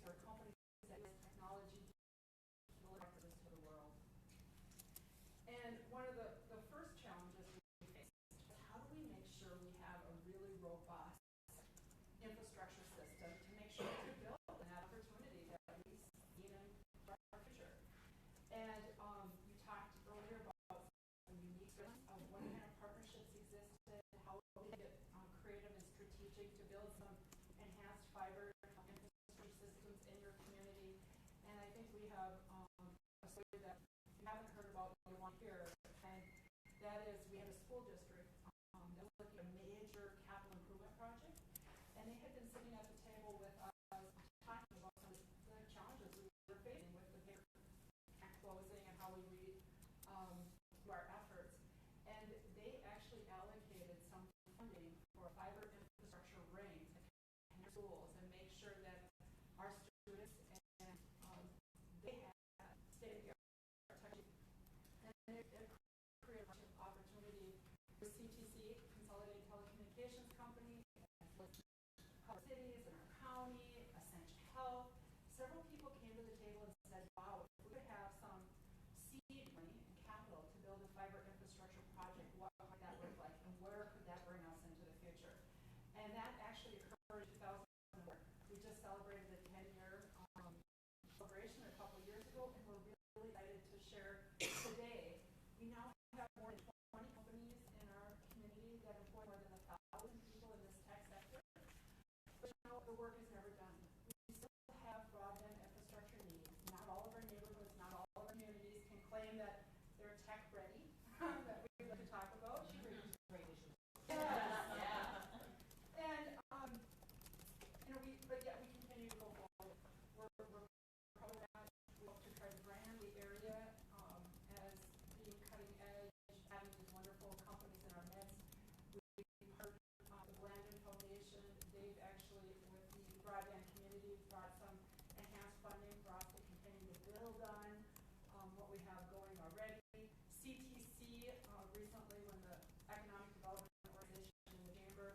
or companies that use technology to deliver this to the world. And one of the first challenges we faced is how do we make sure we have a really robust infrastructure system to make sure to build that opportunity that we see in our future. And you talked earlier about some unique of what kind of partnerships existed, how we get creative and strategic to build some enhanced fiber infrastructure systems in your community. And I think we have a story that you haven't heard about, you want to hear, and that is we had a school district that was looking at a major capital improvement project, and they had been sitting at the table with us talking about some of the challenges we were facing with the big closing and how we do our efforts. And they actually allocated some funding for a fiber infrastructure ring to connect schools and make sure that our students and they had state-of-the-art technology. And it created a opportunity for CTC, Consolidated Telecommunications Company, Cover Cities in our county, Essential Health. Several people came to the table and said, wow, if we could have some seed money and capital to build a fiber infrastructure project, what might that look like, and where could that bring us into the future? And that actually occurred in 2004. We just celebrated the 10-year celebration a couple of years ago, and we're really excited to share today. We now have more than 20 companies in our community that employ more than 1,000 people in this tech sector. But you know, the work is never done. We still have broadband infrastructure needs. Not all of our neighborhoods, not all of our communities can claim that they're tech ready, that we like to talk about. Great issue. Yeah. And you know, but yet we continue to go forward. We're proud of that. We hope to try to brand the area as being cutting edge, having these wonderful companies in our midst. We've heard the Blandon Foundation. They've actually, with the broadband community, brought some enhanced funding for us to continue to build on what we have going already. CTC recently, when the Economic Development Organization in the Chamber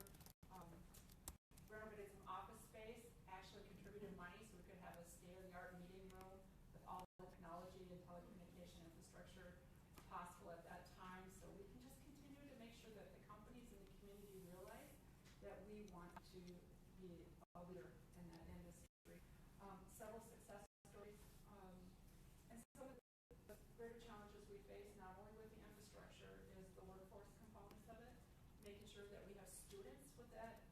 renovated some office space, actually contributed money so we could have a state-of-the-art meeting room with all the technology and telecommunication infrastructure possible at that time. So we can just continue to make sure that the companies in the community realize that we want to be a leader in that industry. Several success stories. And some of the greater challenges we face, not only with the infrastructure, is the workforce components of it, making sure that we have students with that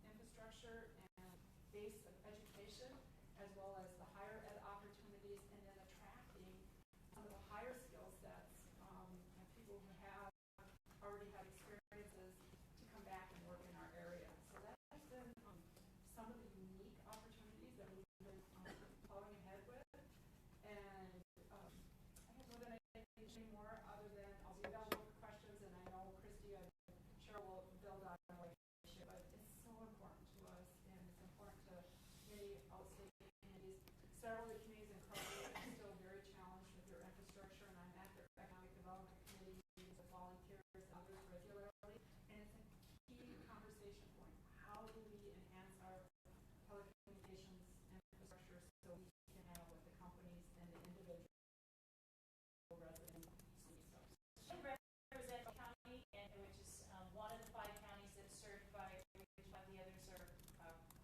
infrastructure and base of education, as well as the higher ed opportunities, and then attracting some of the higher skill sets and people who have already had experiences to come back and work in our area. So that has been some of the unique opportunities that we've been plowing ahead with. And I have more than anything more other than I'll be available for questions, and I know Christy and Cheryl will build on what I share, but it's so important to us, and it's important to many outstate communities. Several of the communities in Crawford are still very challenged with their infrastructure, and I'm at their Economic Development Committee meetings with volunteers and others regularly, and it's a key conversation point. How do we enhance our telecommunications infrastructure so we can have what the companies and the individual residents need? I represent a county, and which is one of the 5 counties that's served by Region 5. The others are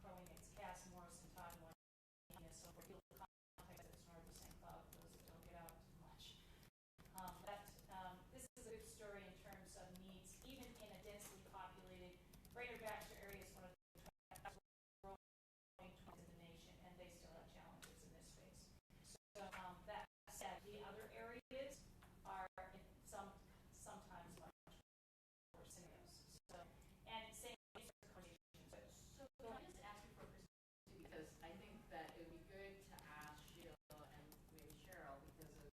Crow Wing, Cass, Morrison, Todd, and so for people context, it's north of St. Cloud, for those that don't get out too much. This is a good story in terms of needs, even in a densely populated Greater Baxter area. Is one of the growing in the nation, and they still have challenges in this space. So that said, the other areas are sometimes much worse scenarios. So, and same conversations. So can I just ask you for perspective, because I think that it would be good to ask Sheila and maybe Cheryl, because of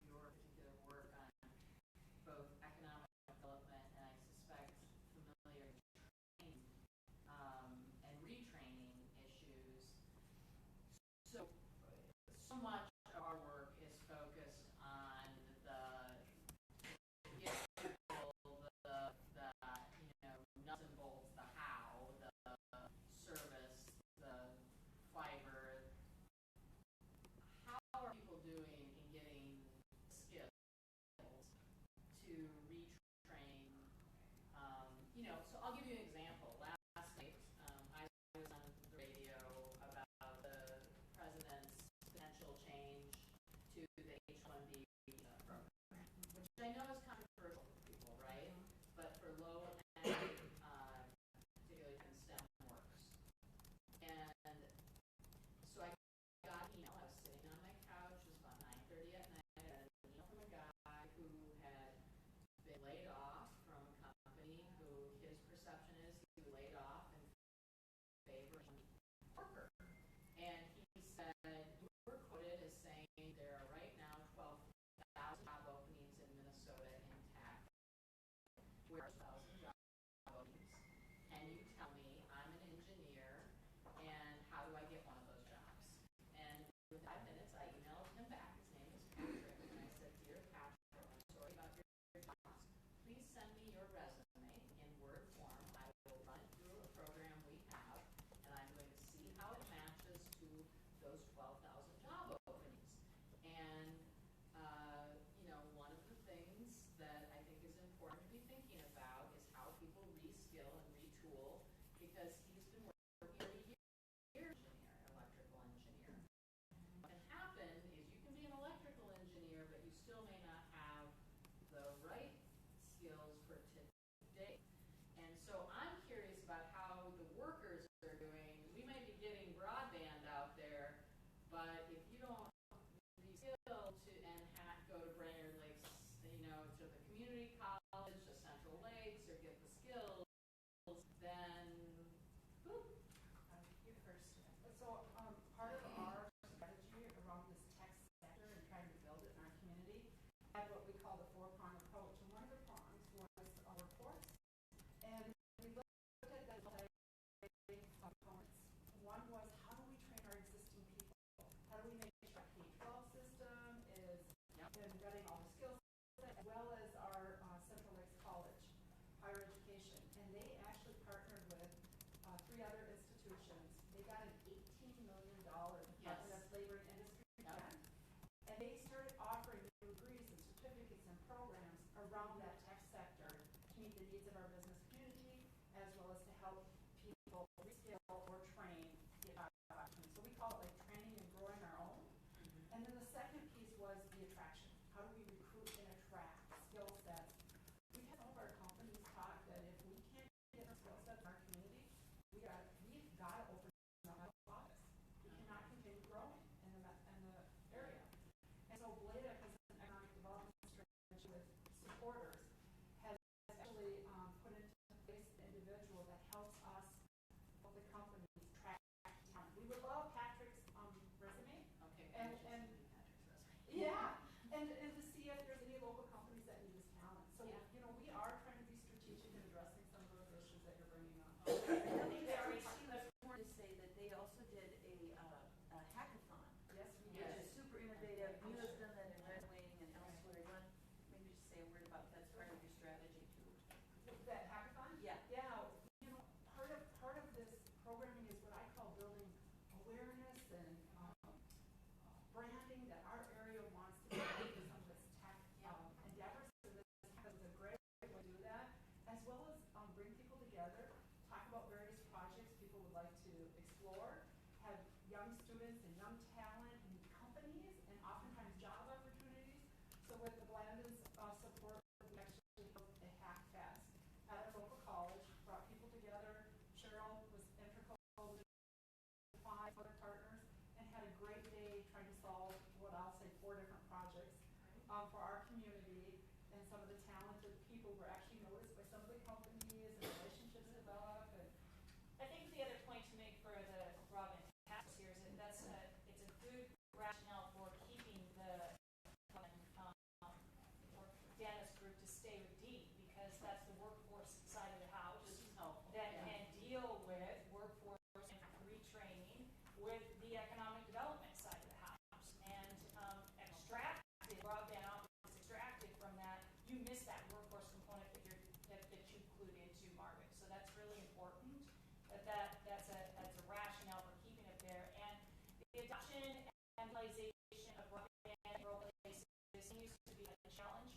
your particular work on both economic development and I suspect familiar training and retraining issues. So much of our work is focused on we're quoted as saying there are right now 12,000 job openings in Minnesota in tech. Where are 1,000 job openings? Can you tell me, I'm an engineer, and how do I get one of those jobs? And within 5 minutes, I emailed him back. His name is Patrick, and I said, Dear Patrick, I'm sorry about your jobs. Please send me your resume in Word form. I will run it through a program we have, and I'm going to see how it matches to those 12,000 job openings. And, one of the things that I think is important to be thinking about is how people reskill and retool, because he's been working a year engineer, electrical engineer. What can happen is you can be an electrical engineer, but you still may not have the right skills for today. And so I'm curious about how the workers are doing. We may be getting broadband out there, but if you don't reskill go to Brainerd Lakes, to the community college, to Central Lakes, or get the skills, then You first. So, part of our strategy around this tech sector and trying to build it in our community had what we call the 4-prong approach. And one of the prongs was our workforce. And we looked at that components. One was, how do we train our existing people? How do we make sure our K-12 system is embedding all the skills, as well as our Central Lakes College, higher education. And they actually partnered with 3 other institutions. They got an $18 million Department of Labor and Industry grant, and they started offering degrees and certificates and programs around that tech sector to meet the needs of our business community, as well as to help people reskill or train the opportunities. So we call it like training and growing our own. And then the second piece was the attraction. How do we recruit and attract skill sets? We've had some of our companies talk that if we can't get our skill sets in our community, we've got to open another office. We cannot continue growing in the area. And so BLADEC as an economic development strategy with supporters has actually put into place an individual that helps us help the companies track talent. We would love Patrick's resume. Okay, And Patrick's resume. yeah, and to see if there's any local companies that need this talent. So, Yeah. We are trying to be strategic in addressing some of those issues that you're bringing up. I think that was important to say that they also did a hackathon, Yes, we which did. is super innovative. You have done that in Red Wing and elsewhere. You want maybe just say a word about that's part of your strategy too. That hackathon? Yeah. Yeah, part of this programming is what I call building awareness and branding that our area wants to be for some of its tech endeavors. So this is a great way to do that, as well as bring people together, talk about various projects people would like to explore, have young students and young talent and companies, and oftentimes job opportunities. So with the Blandon's support, we actually held a hack fest at a local college, brought people together. Cheryl was integral with 5 other partners, and had a great day trying to solve what I'll say 4 different projects for our community. And some of the talented people were actually noticed by some of the companies, and relationships developed. And I think the other point to make for the broadband task here is that it's a good rationale for keeping the Dennis group to stay with Dean, because that's the workforce side of the house This is helpful. that Yeah. can deal with workforce and retraining with the economic development side of the house. And broadband office extracted from that, you miss that workforce component that you clued into, Margaret. So that's really important. That's a rationale for keeping it there. And the adoption and utilization of broadband in rural places continues to be a challenge.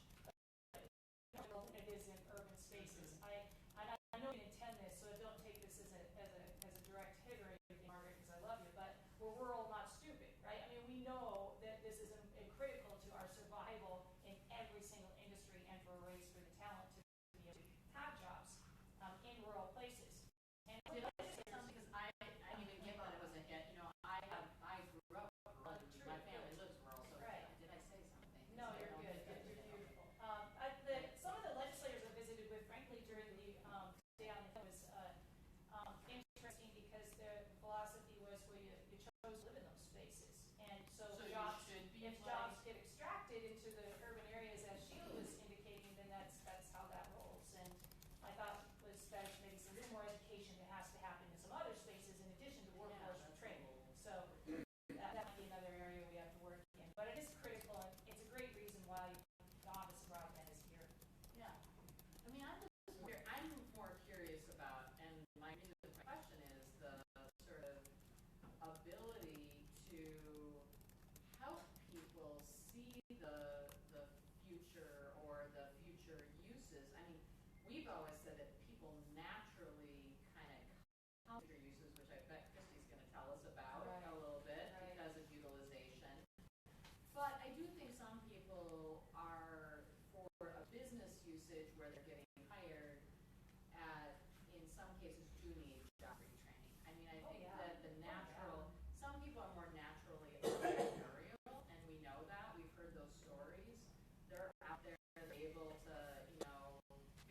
It is in urban spaces. I know you intend this, so don't take this as a direct hit or anything, Margaret, because I love you, but we're rural, not stupid, right? I mean, we know that this is critical to our survival in every single industry and for a race for the talent to be able to have jobs in rural places. And Did I say something? Because I didn't even get that it was a hit. I grew up rural. My family lives rural, so Right. did I say something? no, you're good. You're beautiful. Some of the legislators I visited with, frankly, during the day on the Hill was interesting, because their philosophy was, well, you chose to live in those spaces. future uses, which I bet Christy's gonna tell us about Right. a little bit Right. because of utilization. But I do think some people are, for a business usage where they're getting hired, in some cases do need job retraining. I mean, I Oh, think yeah. that the Oh, natural, yeah. some people are more naturally entrepreneurial, and we know that, we've heard those stories. They're out there, they're able to,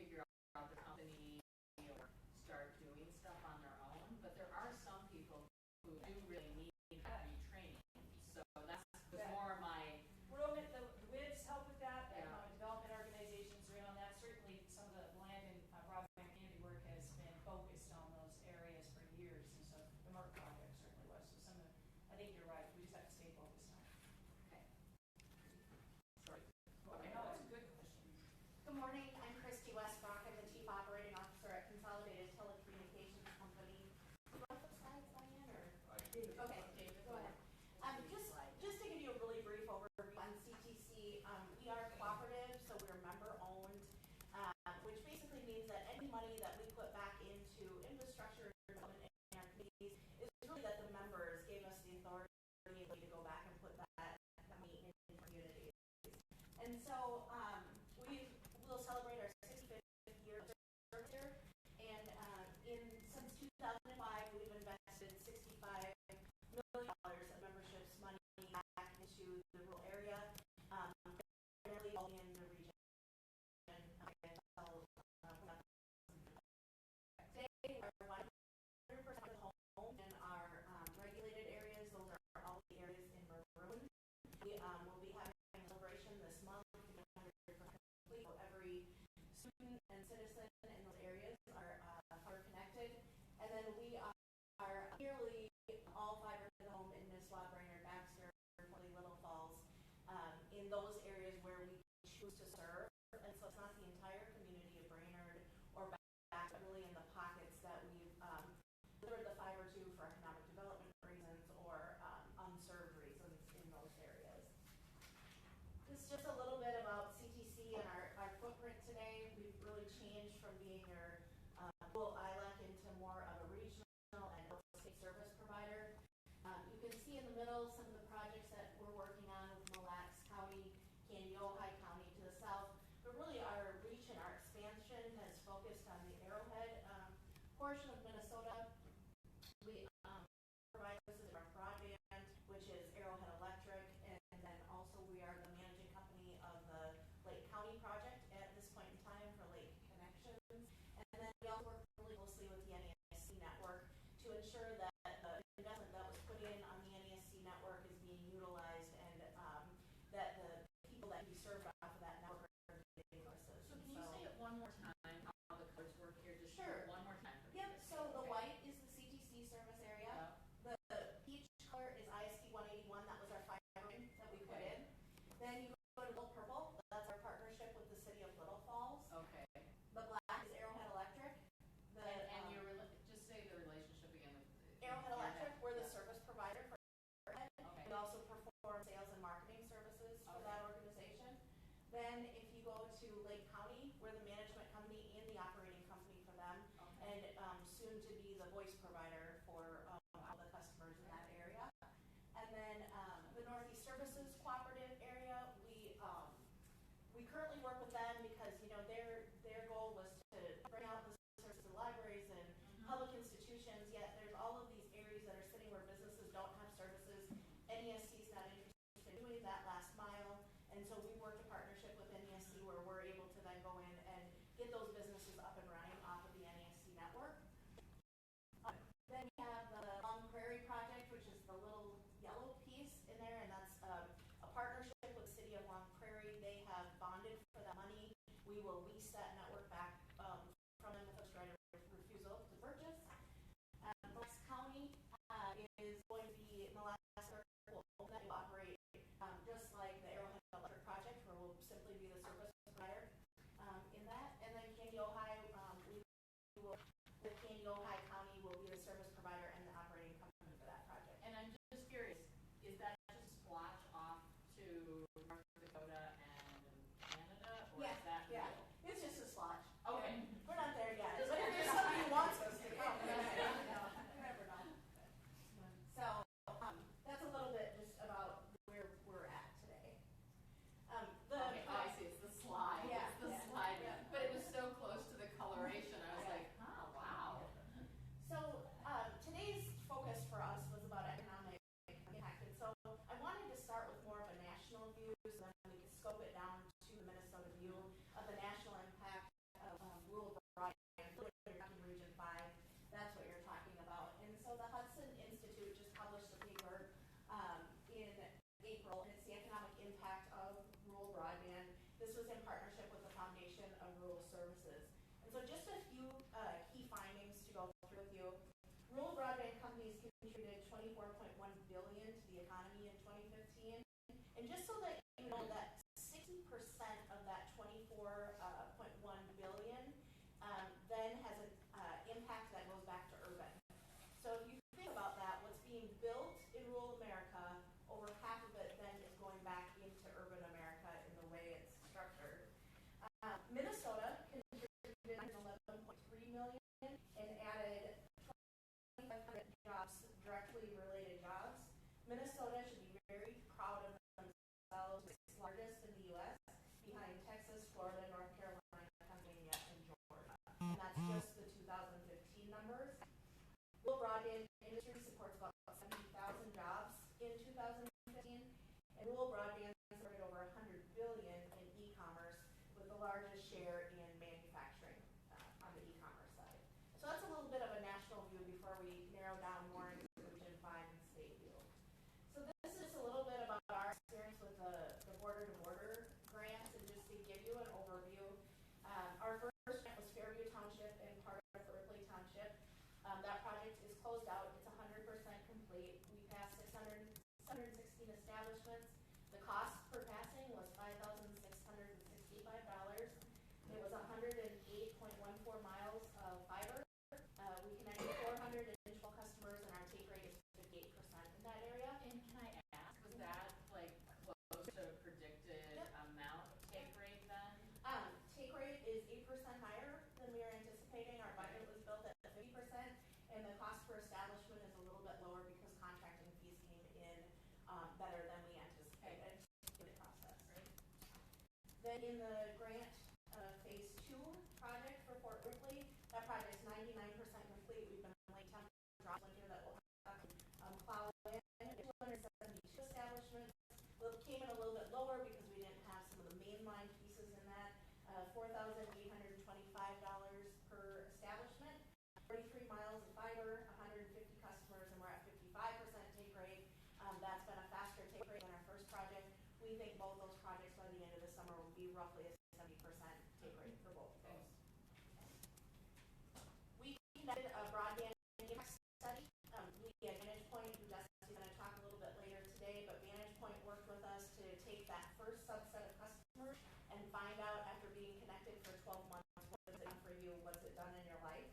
figure out the company or start doing stuff on their own, but there are some people who do really need that retraining. So that's more my, The WIDs help with that, Yeah. economic development organizations are in on that. Certainly, some of the land and broadband community work has been focused on those areas for years, and so the MERC project certainly was. So some of the, I think you're right, we just have to stay focused on it. okay. Sorry. Okay, no, that's a good question. Good morning, I'm Christy Westbrook. I'm the Chief Operating Officer at Consolidated Telecommunications Company. Do you want the slides, Diane, or? Okay, David, go ahead. Just to give you a really brief overview on CTC, we are cooperative, so we're member-owned, which basically means that any money that we put back into infrastructure development in our communities is really that the members gave us the authority to go back and put that money in communities. And so we'll celebrate our 65th year of service here, and since 2005 we've invested $65 million of memberships money back into the rural area, primarily all in the region. Today we are 100% home in our regulated areas. Those are all the areas in maroon. We will be having a celebration this month. 100% complete. So every student and citizen in those areas are fiber connected, and then we are nearly all fiber to the home in Nisswa, Brainerd, Baxter, Foley, Little Falls, in those areas where we choose to serve. And so it's not the entire community of Brainerd or Baxter, but really in the pockets that we've delivered the fiber to for economic development reasons or unserved reasons in those areas. This is just a little bit about CTC and our footprint today. We've really changed from being your rural ILEC into more of a regional and state service provider. You can see in the middle some of the projects that we're working on with Mille Lacs County, Candy Ojai County to the south, but really our reach and our expansion has focused on the Arrowhead portion of Minnesota. We provide services of our Broadband, which is Arrowhead Electric, and then also we are the managing company And so just a few key findings to go through with you. Rural broadband companies contributed $24.1 billion to the economy in 2015. And just so that you know that 60% of that $24.1 billion then has an impact that goes back to urban. So if you think about that, what's being built in rural America, over half of it then is going back into urban America in the way it's structured. Minnesota contributed $11.3 million and added 2,500 jobs, directly related jobs. Minnesota should be very proud of themselves. It's largest in the U.S., behind Texas, Florida, North Carolina, Pennsylvania, and Georgia. And that's just the 2015 numbers. Rural broadband industry supports about 70,000 jobs in 2015, and rural broadband supported over $100 billion in e-commerce, with the largest share in manufacturing on the e-commerce side. So that's a little bit of a national view before we narrow down more into Region 5 and state view. So this is a little bit about our experience with the border-to-border grants, and just to give you an overview. Our first grant was Fairview Township and part of Berkeley Township. That project is closed out. It's 100% complete. We passed 616 establishments. The cost per passing was $5,665. It was 108.14 miles of fiber. We connected 412 customers, and our take rate is 58% in that area. And can I ask, was that like close to a predicted amount of take rate then? Take rate is 8% higher than we were anticipating. Our budget was built at 50%, and the cost per establishment is a little bit lower because contracting fees came in better than we anticipated in the process. Right. Then in the grant phase 2 project for Fort Ripley, that project's 99% complete. We've been laying temp drops in here that will have plow in 272 establishments. Well, it came in a little bit lower because we didn't have some of the mainline pieces in that. $4,825 per establishment, 43 miles of fiber, 150 customers, and we're at 55% take rate. That's been a faster take rate than our first project. We think both those projects by the end of the summer will be roughly a 70% take rate for both of those. We conducted a broadband impact study. We at Vantage Point, who Destiny's going to talk a little bit later today, but Vantage Point worked with us to take that first subset of customers and find out, after being connected for 12 months, what is it done for you, what's it done in your life.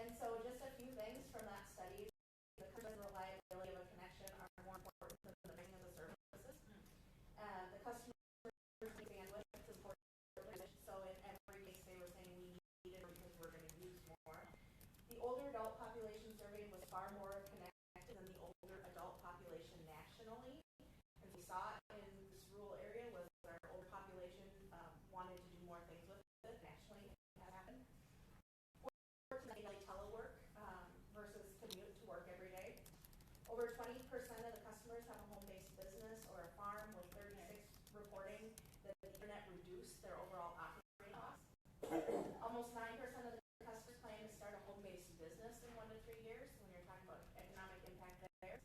And so just a few things from that study. The comfort and reliability of a connection are more important than the bringing of the services. The customer bandwidth is important. So in every case they were saying we need it because we're going to use more. The older adult population surveyed was far more connected than the older adult population nationally. And we saw in this rural area was our older population wanted to do more things with it nationally. It has happened. Daily telework versus commute to work every day. Over 20% of the customers have a home-based business or a farm, with 36 reporting that the internet reduced their overall operating costs. Almost 9% of the customers plan to start a home-based business in 1 to 3 years, when you're talking about economic impact there.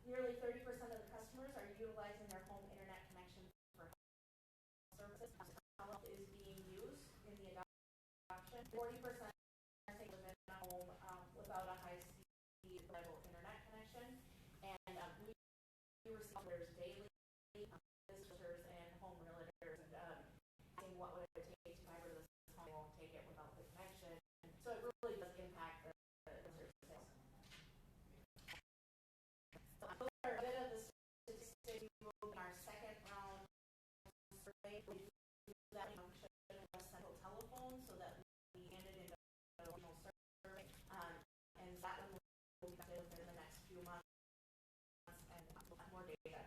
Nearly 30% of the customers are utilizing their home internet connection for services. Health is being used in the adoption. 40% live in a home without a high-speed, reliable internet connection, and we receive letters daily, visitors and home realtors asking what would it take to fiber this home. They won't take it without the connection, so it really does impact the services. So those are a bit of the statistics we will in our second round survey. We do that function in a central telephone so that we hand it into survey, and that one will be done within the next few months, and we'll have more data.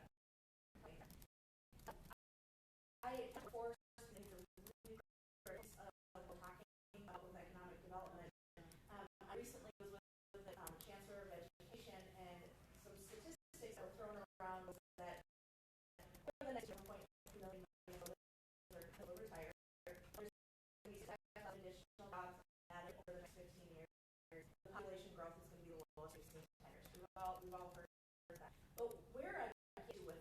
I forced into really of what we're talking about with economic development. I recently was with the Chancellor of Education, and some statistics that were thrown around was that over the next 1.2 million will retire. There's going to be 7,000 additional jobs added over the next 15 years. The population growth is going to be the lowest we've seen in 10 years. We've all heard that. But where I get to with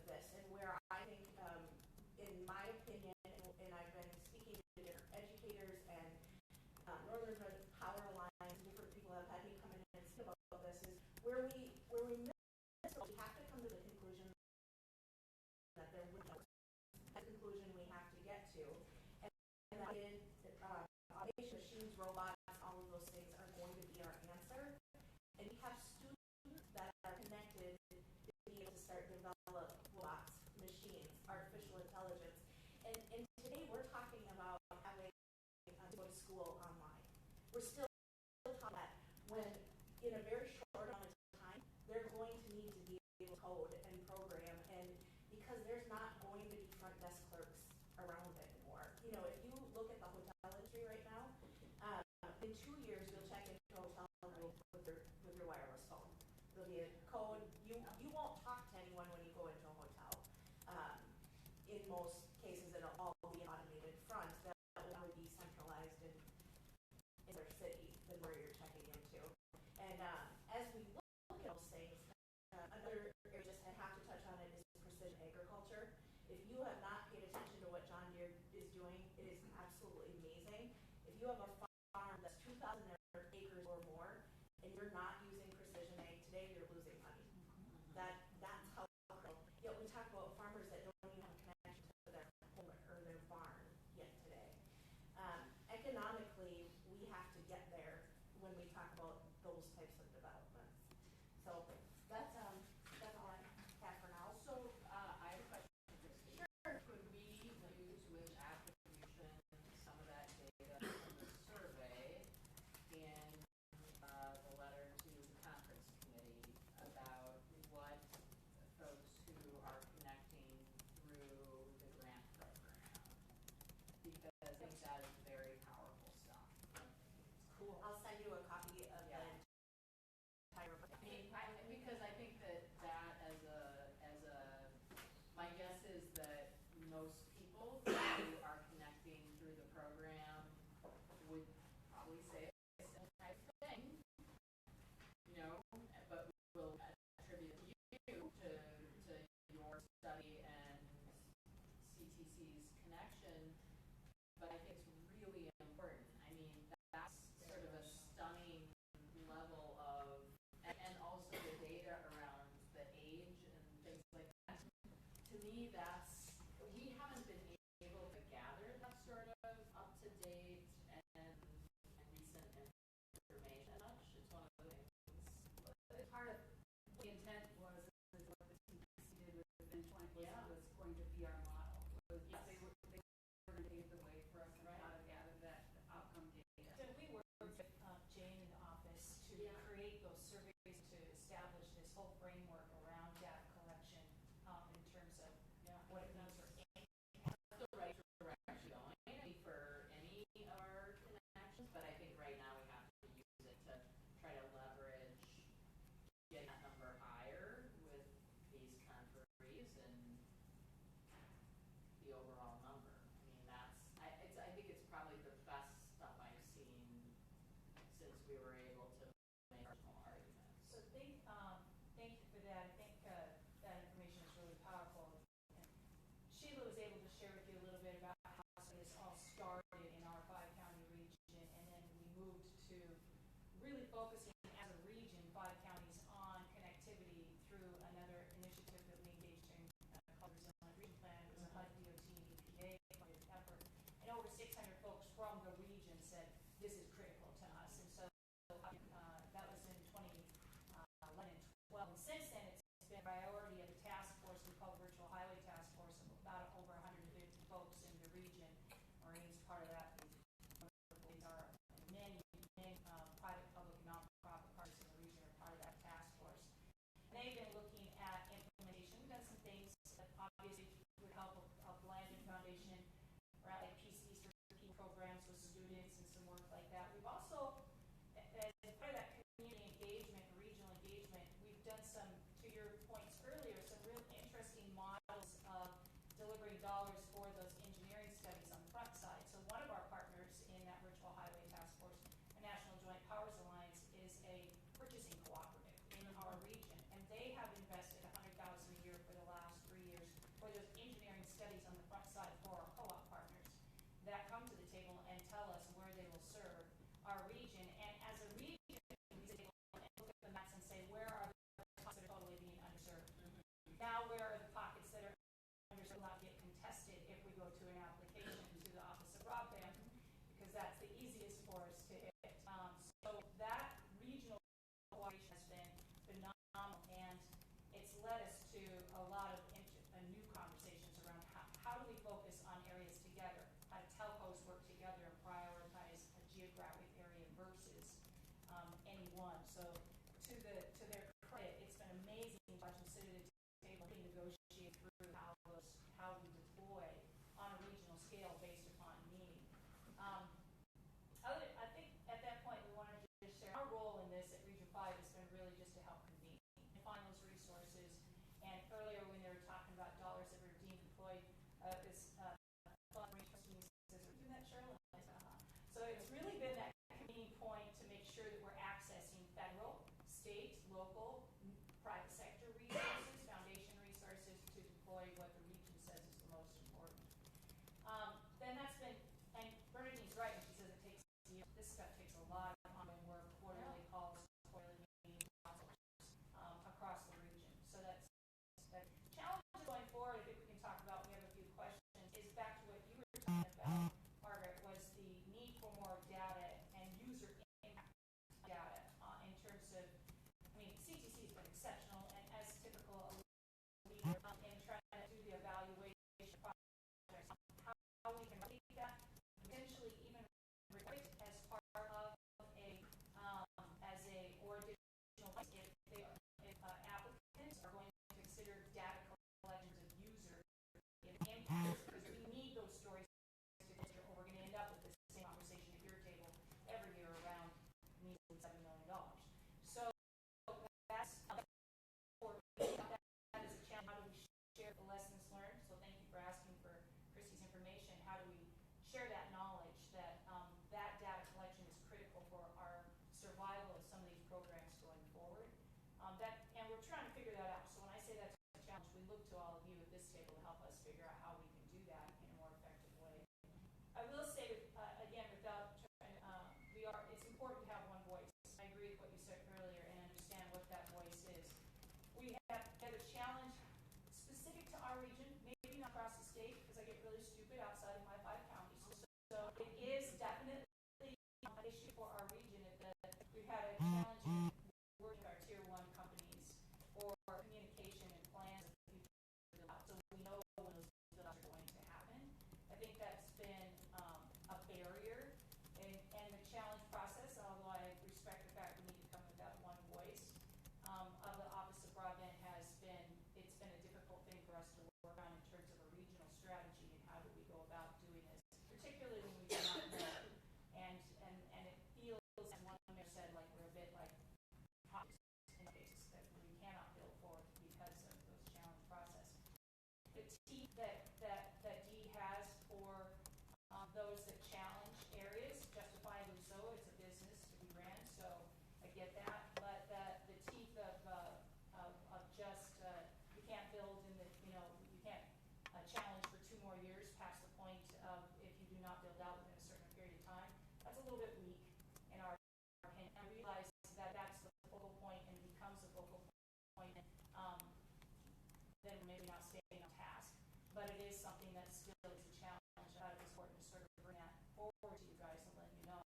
start develop robots, machines, artificial intelligence. And today we're talking about having to go to school online. We're still taught that when in a very short amount of time, they're going to need to be able to code and program, and because there's not going to be front desk clerks around anymore. You know, if you look at the hotel industry right now, in 2 years you'll check into a hotel room with your wireless phone. There'll be a code. You won't talk to anyone when you go into a hotel. In most cases, it'll all be an automated front that will only be centralized in their city than where you're checking into. And as we look at those things, another area just I have to touch on it is precision agriculture. If you have not paid attention to what John Deere is doing, it is absolutely amazing. If you have a farm that's 2,000 acres or more, and you're not using precision ag today, you're losing money. That's how critical. Yet we talk about farmers that don't even have a connection to their home or their barn yet today. Economically, we have to get there when we talk about those types of developments. So that's all I have for now. So, I have a question. Sure. Could we use with attribution some of that data from the survey in the letter to the conference committee about what folks who are connecting through the grant program? Because I think that is very powerful stuff. Cool. I'll send you a copy of Yeah. the entire. Because I think that my guess is that most people who are connecting through the program would probably say a similar type of thing, you know, but will attribute you to your study and CTC's connection. But I think it's really important. I mean, that's sort of a stunning level of, and also the data around the age and things like that. To me, we haven't been able to gather that sort of up-to-date and recent information much. It's one of the things. Part of the intent was what the CPC did with Benchline Yeah. was going to be our model. Yes. They were going to pave the way for us on how to gather that outcome data. So we worked with Jane in the office to Yeah. create those surveys to establish this whole framework around data collection in terms of what it means for That's the right direction going for any of our connections, but I think right now we have to use it to try to leverage getting that number higher with these conferees and the overall number. I mean, I think it's probably the best stuff I've seen since we were able to make our small arguments. So thank you for that. I think that information is really powerful. And Sheila was able to share with you a little bit about how this all started in our 5-county region, and then we moved to really focusing as a region, 5 counties, on connectivity through another initiative that we engaged in called Resilient Region Plan. It was a HUD, DOT, and EPA funded effort. And over 600 folks from the region said, this is critical to us. And so that was in 2011 and 12. And since then, it's been a priority of the task force we call the Virtual Highway Task Force, of about over 150 folks in the region. Maureen's part of that. These are many private, public, and nonprofit partners in the region are part of that task force. And they've been looking at implementation. We've done some things that obviously would help a Landon Foundation around like PCs for key programs with students and some work like that. We've also, as part of that community engagement, regional engagement, we've done some, to your points earlier, some real interesting models of delivering dollars for those engineering studies on the front side. So one of our partners in that Virtual Highway Task Force, the National Joint Powers Alliance, is a purchasing cooperative in our region, and they have invested $100,000 a year for the last 3 years for those engineering studies on the front side for our co-op partners that come to the table and tell us where they will serve our region. And as a region, we say, look at the maps and say, where are the pockets that are totally being underserved? Now, where are the pockets that are underserved, not get contested if we go to an application to the Office of Broadband, because that's the easiest for us to hit. So that regional cooperation has been phenomenal, and it's led us to a lot of new conversations around how do we focus on areas together? How do telcos work together and prioritize a geographic area versus any one? So to their credit, it's been amazing to watch them sit at a table and negotiate through how we deploy on a regional scale based upon need. I think at that point we wanted to just share our role in this at Region 5 has been really just to help convene and find those resources. And earlier when they were talking about dollars that were deemed deployed, this fund trustee says, "Are we doing that, Cheryl?" And I said, "Uh-huh." So it's really been that convening point to make sure that we're accessing federal, state, local, private sector resources, foundation resources to deploy what the region says is the most important. Then that's been, and Bernadine's right when she says it takes years. This stuff takes a lot of ongoing work, quarterly calls, quarterly meetings, across the region. So that's that. Challenges going forward, I think we can talk about, we have a few questions, is back to what you were talking about, Margaret, was the need for more data and user impact data in terms of, I mean, CTC has been exceptional and as typical a leader in trying to do the evaluation projects, how we can take that, potentially even record it as part of as a, or additional, if applicants are going to consider data collections of user impacts, because we need those stories to consider, or we're going to end up with the same conversation at your table every year around needing $7 million. So that's important. That is a challenge. How do we share the lessons learned? So thank you for asking for Christy's information. How do we share that knowledge that that data collection is critical for our survival of some of these programs going forward? And we're trying to figure that out. So when I say that's a challenge, we look to all of you at this table to help us figure out how we can do that in a more effective way. I will say, again, without trying it's important to have one voice. I agree with what you said earlier and understand what that voice is. We have a challenge specific to our region, maybe not across the state, because I get really stupid outside of my 5 counties. So it is definitely an issue for our region that we've had a challenge in working with our tier 1 companies or communication and plans of future build-out, so we know when those build-outs are going to happen. I think that's been a barrier in the challenge process, although I respect the fact we need to come with that one voice. Of the Office of Broadband it's been a difficult thing for us to work on in terms of a regional strategy and how do we go about doing this, particularly when we do not know. And it feels, as one mayor said, like we're a bit like hobbits in cases that we cannot build forward because of those challenge process. The teeth that Dee has for those that challenge areas, justifiably so, it's a business to be ran, so I get that. But the teeth of just you can't build in the, you can't challenge for 2 more years past the point of if you do not build out within a certain period of time. That's a little bit weak in our opinion. I realize that that's the focal point and becomes a focal point, then maybe not staying on task. But it is something that still is a challenge. I thought it was important to sort of bring that forward to you guys and let you know.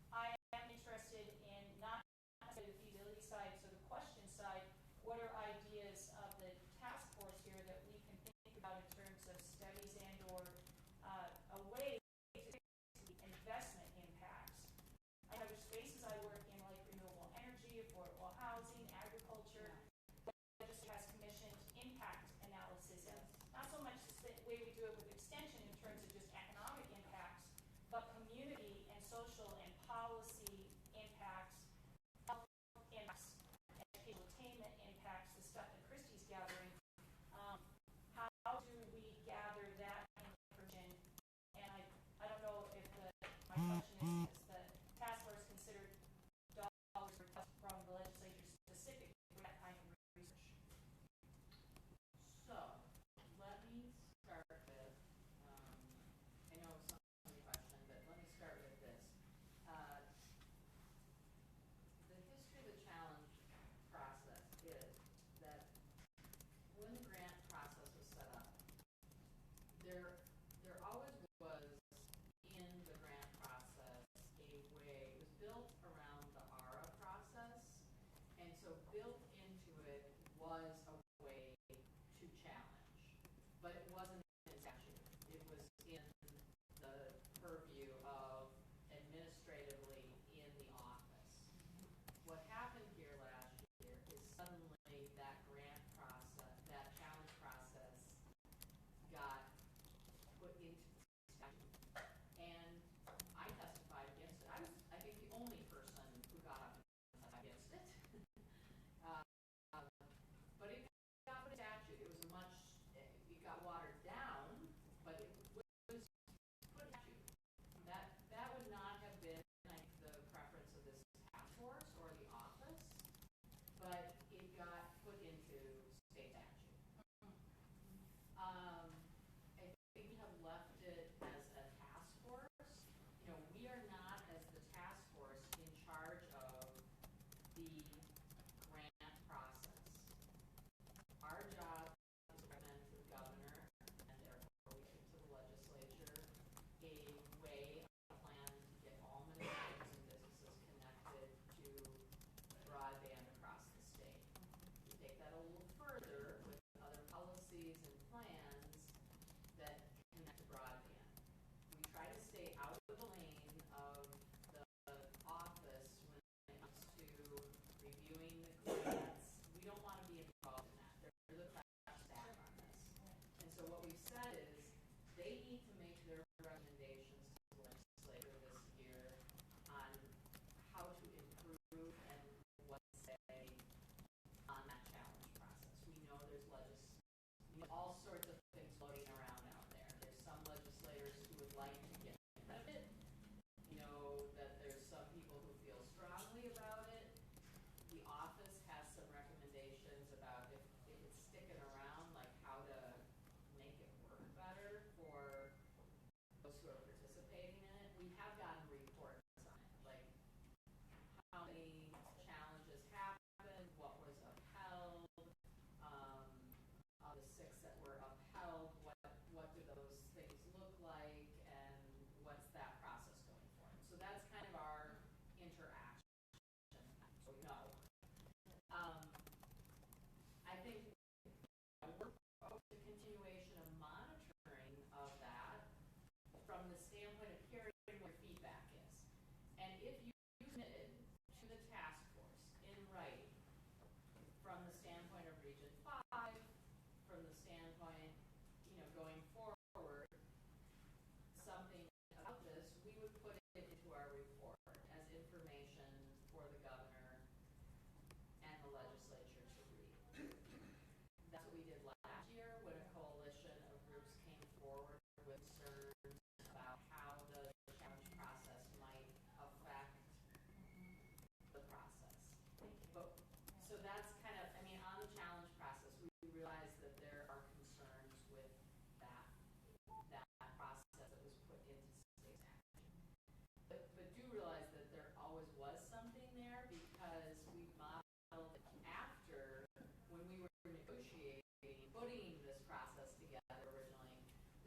I am interested in not necessarily the feasibility side, so the question side, what are ideas of the task force here that we can think about in terms of studies and or a way to investment impacts? I know there's spaces I work in like renewable energy, affordable housing, agriculture, that just has commissioned impact analysis. And not so much the way we do it with extension in terms of just economic impacts, but community and social and policy impacts, health impacts, educational attainment impacts, the stuff that Christy's gathering. How do we gather that information? And I don't know if my question is the task force considered dollars from the legislature specific for that kind of research? So, let me start with, I know it's not a question, but let me start with this.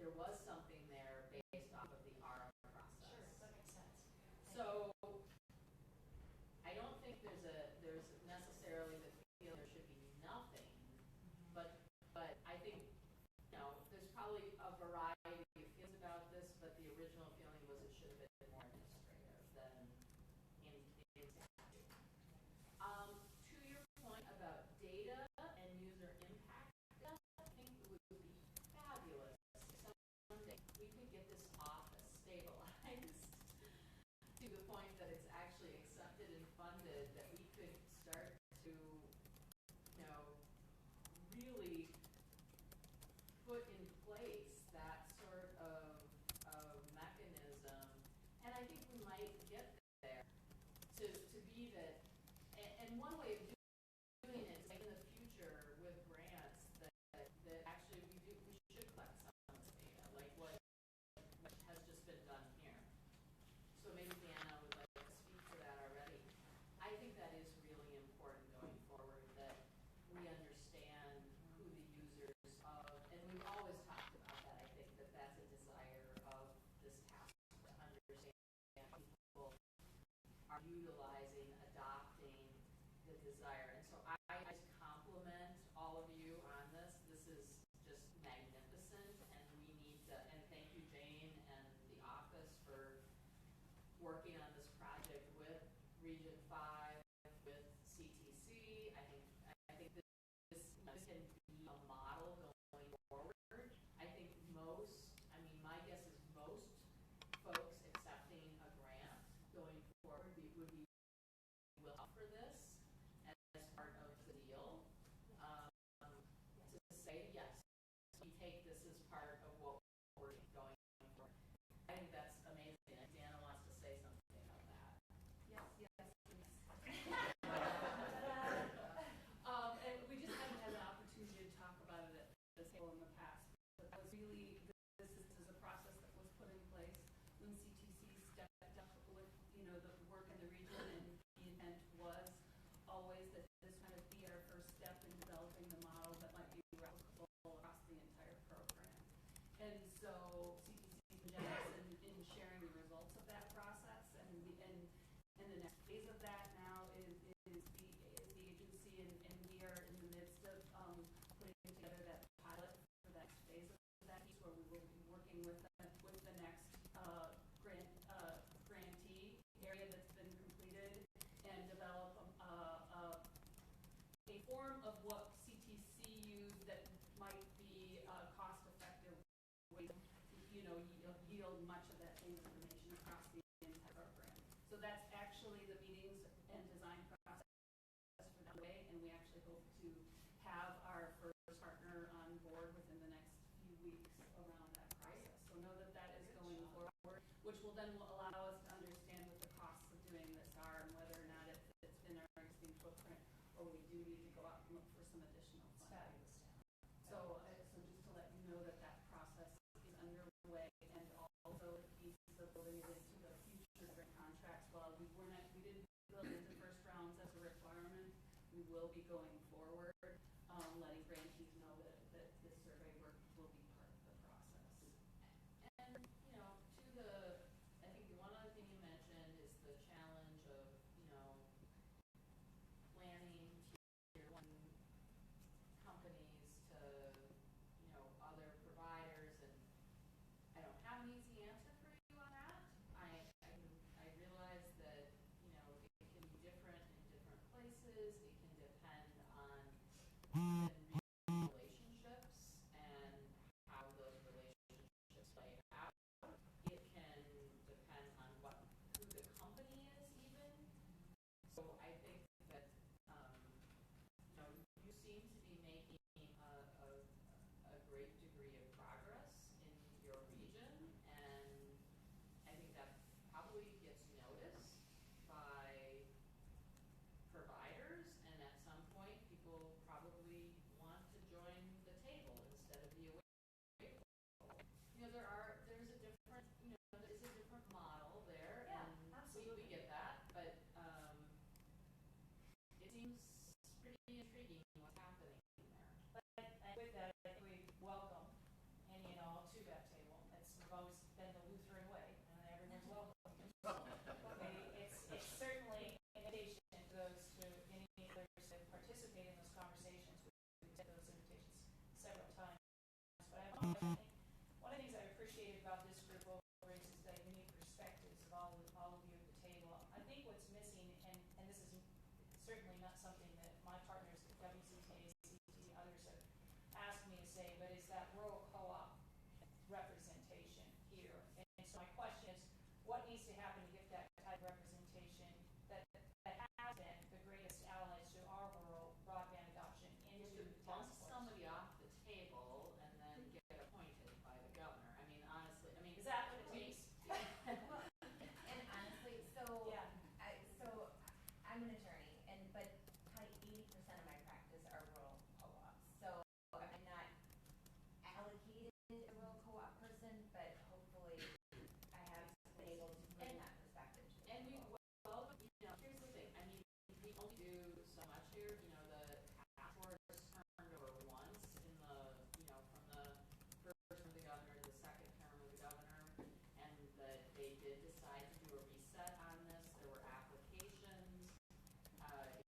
there was something there based off of the ARA process. Sure, that makes sense. So I don't think there's necessarily the feel there should be nothing, but I think, there's probably a variety of feelings about this, but the original feeling was it should have been more administrative than in statute. To your point about data and user impact, I think it would be fabulous if someday we could get this office stabilized to the point that it's actually accepted and funded, that we could start to, really put in place that sort of mechanism. And I think we might get there to be that. And one way of doing it is, like, in the future with grants, that actually we should collect some of this data, like what has just been done here. So maybe Deanna would like to speak to that already. I think that is really important going forward, that we understand who the users of, and we've always talked about that. I think that that's a desire of this task, to understand people are utilizing, adopting the desire. And so I just compliment all of you on this. This is just magnificent, and we need to, and thank you, Jane, and the office for working on this project with Region 5, with CTC. I think this can be a model going forward. I think my guess is most folks accepting a grant going forward would be will offer this as part of the deal. To say, yes, we take this as part of what we're going for. I think that's amazing. And Deanna wants to say something about that. Yes, please. And we just haven't had an opportunity to talk about it at the table in the past. But that was really, this is a process that was put in place when CTC stepped up with, the work in the region, and the intent was always that this kind of be our first step in developing the model that might be replicable across the entire program. And so CTC is generous in sharing the results of that process, and the next phase of that now is the agency, and we are in the midst of putting together that pilot for the next phase of that piece, where we will be working with the next grantee area that's been completed, and develop a form of what CTC used that might be cost-effective way to yield much of that same information across the entire program. So that's actually the meetings and design process for that way, and we actually hope to have our first partner on board within the next few weeks around that process. So know that is going forward, which will then allow us to understand what the costs of doing this are, and whether or not it fits in our existing footprint, or we do need to go out and look for some additional funding. So just to let you know that process is underway, and also the piece of building it into the future grant contracts. While we didn't build it into first rounds as a requirement, we will be going forward, letting grantees know that this survey work will be part of the process. And, I think the one other thing you mentioned is the challenge of, planning tier 1 companies to, other providers, and I don't have an easy answer for you on that. I realize that, it can be different in different places. It can depend on even relationships and how those relationships play out. It can depend on who the company is even. So I think that, you seem to be making a great degree of progress in your region, and I think that probably gets noticed by providers, and at some point people probably want to join the table instead of the away table. There's a different, there is a different model there, Yeah, and absolutely. we get that, but it seems pretty intriguing what's happening there. But with that, I think we welcome any and all to that table. We've always been the Lutheran way, and everyone's welcome. It's certainly an invitation to those, to any others that participate in those conversations. We've sent those invitations several times. But I think one of the things I appreciated about this group over is the unique perspectives of all of you at the table. I think what's missing, and this is certainly not something that my partners at WCTA, CT, others have asked me to say, but is that rural co-op representation here. And so my question is, what needs to happen to get that type of representation that has been the greatest allies to our rural broadband adoption into the Bump task force? somebody off the table and then get appointed by the governor. I mean, honestly, Is that what it takes? And honestly, Yeah. I'm an attorney, but probably 80% of my practice are rural co-ops. So I'm not allocated a rural co-op person, but hopefully I have been able to bring that perspective to the and we, table. well, here's the thing. I mean, we only do so much here. The task force turned over once in the, from the first term of the governor to the second term of the governor, and that they did decide to do a reset on this. There were applications.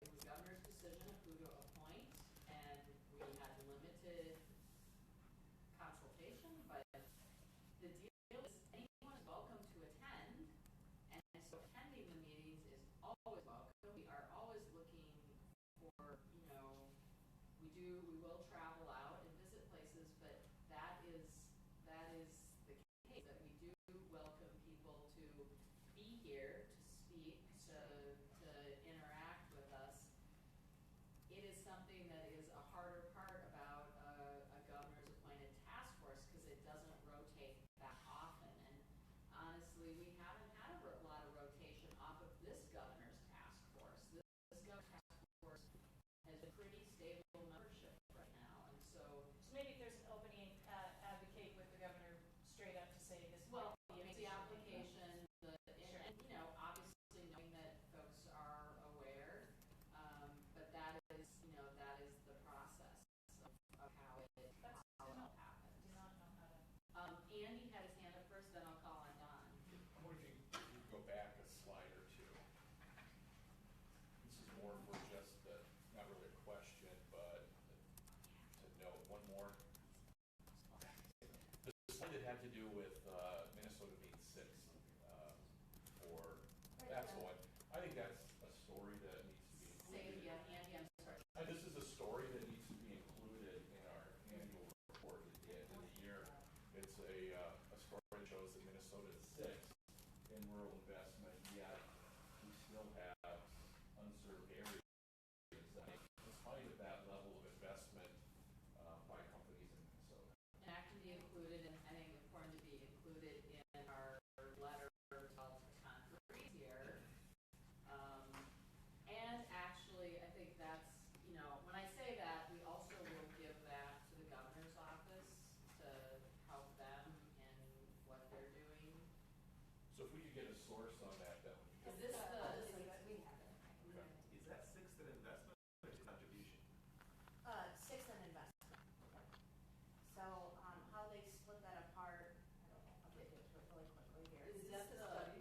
It was governor's decision of who to appoint, and we had limited consultation, but the deal is anyone is welcome to attend, and so attending the meetings is always welcome. We are always looking for, we will travel out and visit places, but that is the case, that we do welcome people to be here, to speak, to interact with us. It is something that is a harder part about a governor's appointed task force because it doesn't rotate that often. And honestly, we haven't had a lot of rotation off of this governor's task force. This governor's task force has been pretty stable membership right now. And so Maybe if there's an opening, advocate with the governor straight up to say this well, might be a the mission. application, Sure. and obviously knowing that folks are aware, but that is the process of how it That's happens. do not know how to. Andy had his hand up first, then I'll call on Don. I'm wondering if you could go back a slide or two. This is more for just, not really a question, but to note. One more. Okay. The slide that had to do with Minnesota being sixth for, that's one. I think that's a story that needs to be Say included. it again, Andy, I'm sorry. This is a story that needs to be included in our annual report at the end of the year. It's a story that shows that Minnesota is sixth in rural investment, yet we still have unserved areas that, in spite of that level of investment by companies in Minnesota. And that can be included, and I think it's important to be included in our letter to conference here. And actually, I think that's, when I say that, we also will give that to the governor's office to help them in what they're doing. So if we could get a source on that, that would be Is good. this We have it. Okay. Is that sixth in investment or contribution? Six in investment. So, how they split that apart, I don't know, I'll get into it really quickly here. Is that the study?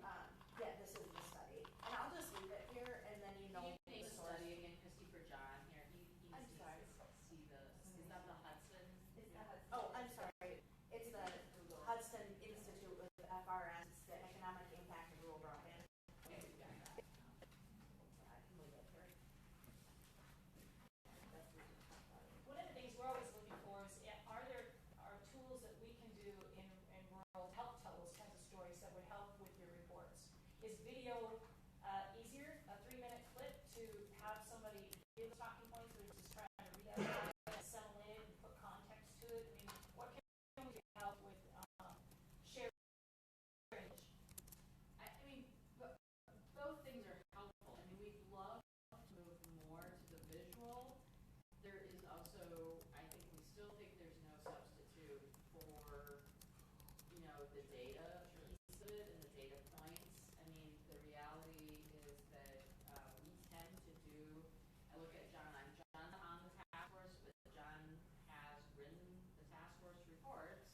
Yeah, this is the study, and I'll just leave it here, and then Can you name the the source. study again, Christy, for John here? He I'm needs sorry. to see this. Is that the Hudson? It's the Hudson. Oh, I'm sorry, it's the Hudson Institute with FRS, it's the Economic Impact of Rural Broadband. Okay, we've got that. I can leave it here. One of the things we're always looking for is, are tools that we can do in rural to help tell those kinds of stories that would help with your reports? Is video easier, a 3-minute clip, to have somebody give talking points, or just trying to read out and settle in and put context to it? I mean, what can we do to help with sharing? I mean, both things are helpful. I mean, we'd love to move more to the visual. There is also, I think we still think there's no substitute for, the data piece of it and the data points. I mean, the reality is that we tend to do, I look at John, I'm John on the task force, but John has written the task force reports.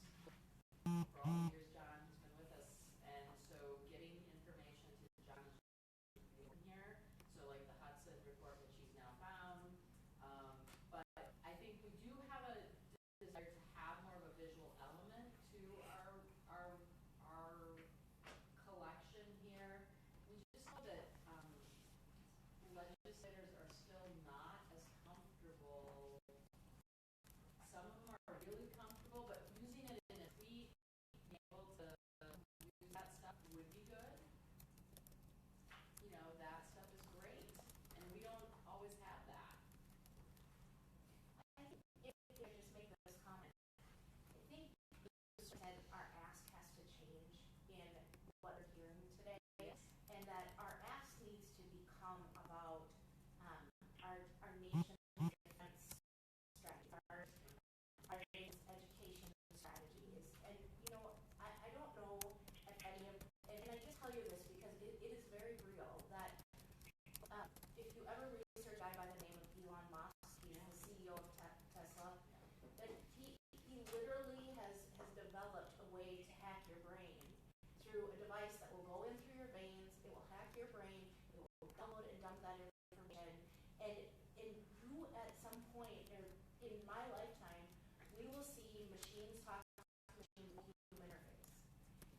machines talk to machine human interface.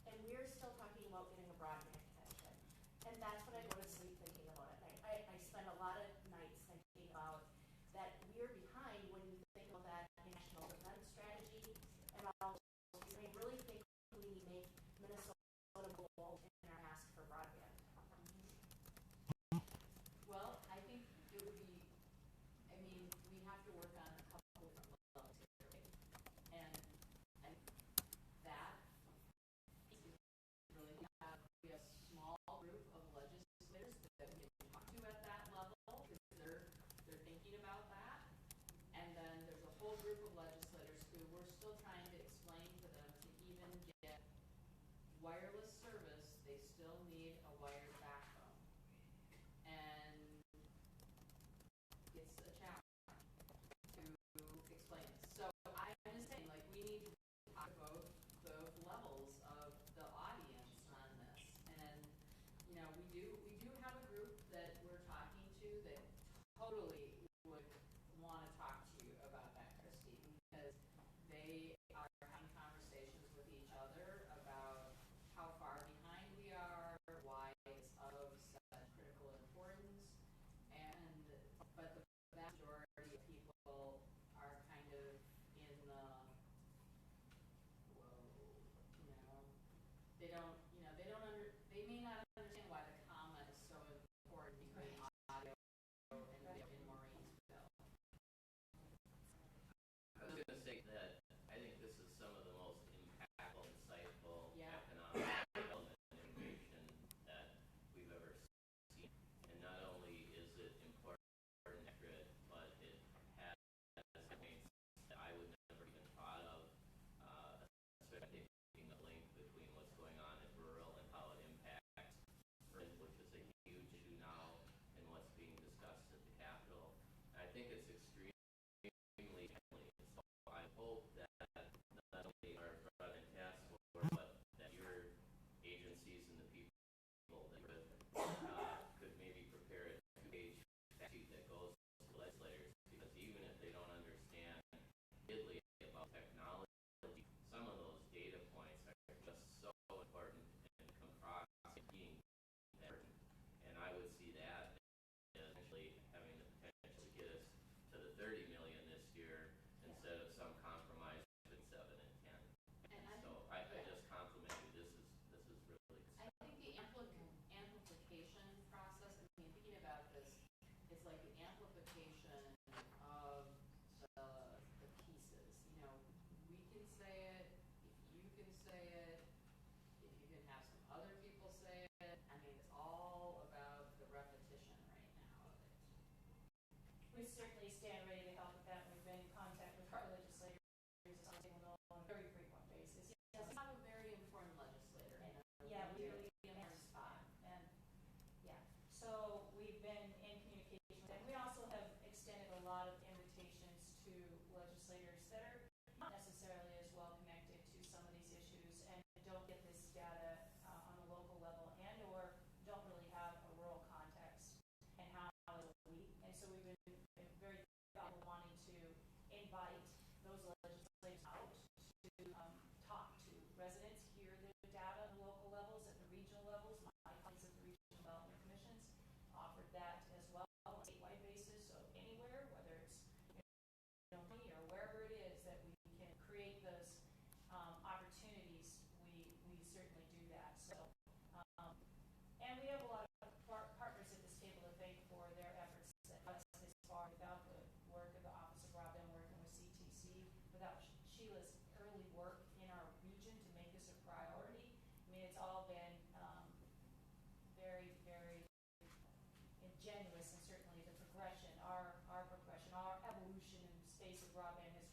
And we're still talking about getting a broadband connection. And that's what I go to sleep thinking about at night. I spend a lot of nights thinking about that we're behind when you think about that national defense strategy and all. I really think we make Minnesota bold in our ask for broadband. Well, I think it would be, I mean, we have to work on a couple of different levels here, right? And that is really be a small group of legislators that we can talk to at that level, because they're thinking about that. And then there's a whole group of legislators who we're still trying to explain to them to even get wireless service, they still need a wired backbone. And it's a challenge to explain this. So I'm just saying, like, we need to talk about both levels of the audience on this. And, you know, we do have a group that we're talking to that totally would want to talk to you about that, Christy, because they are having conversations with each other about how far behind we are, why it's of such critical importance. But the vast majority of people are kind of in the, whoa, you know, they may not understand why the comma is so important between audio and video in Maureen's bill. I was going to say that I think this is some of the most impactful, insightful Yeah. economic development innovation that we've ever seen. And not only is it important and accurate, but it has points that I would never even thought of, especially making the link between what's going on in rural and how it impacts urban, which is a huge issue now, and what's being discussed at the Capitol. And I think it's extremely timely. So I hope that not only our broadband task force, but that your agencies and the people that you're with could maybe prepare a two-page fact sheet that goes to legislators, because even if they don't understand immediately about technology, some of those data points are just so important and come across being important. And I would see that as actually having the potential to get us to the 30 million this year instead of some compromise between 7 and 10. And So I just compliment you. This is really good I stuff. think the amplification process, I mean, thinking about this, it's like the amplification of the pieces. You know, we can say it, if you can say it, if you can have some other people say it. I mean, it's all about the repetition right now of it. We certainly stand ready to help with that. We've been in contact with our legislators on a very frequent basis. We have a very informed legislator. And, you know, yeah, we really really informed spot. and yeah, so we've been in communication with them. We also have extended a lot of invitations to legislators that are not necessarily as well connected to some of these issues and don't get this data on the local level and or don't really have a rural context and how we. And so we've been very thoughtful wanting to invite those legislators out to talk to residents, hear the data on the local levels, at the regional levels. My colleagues at the regional development commissions offered that as well on a statewide basis. So anywhere, whether it's me or wherever it is that we can create those opportunities, we certainly do that. So, and we have a lot of partners at this table to thank for their efforts that got us this far. Without the work of the Office of Broadband working with CTC, without Sheila's early work in our region to make this a priority. I mean, it's all been very, very ingenuous, and certainly the progression, our progression, our evolution in the space of broadband has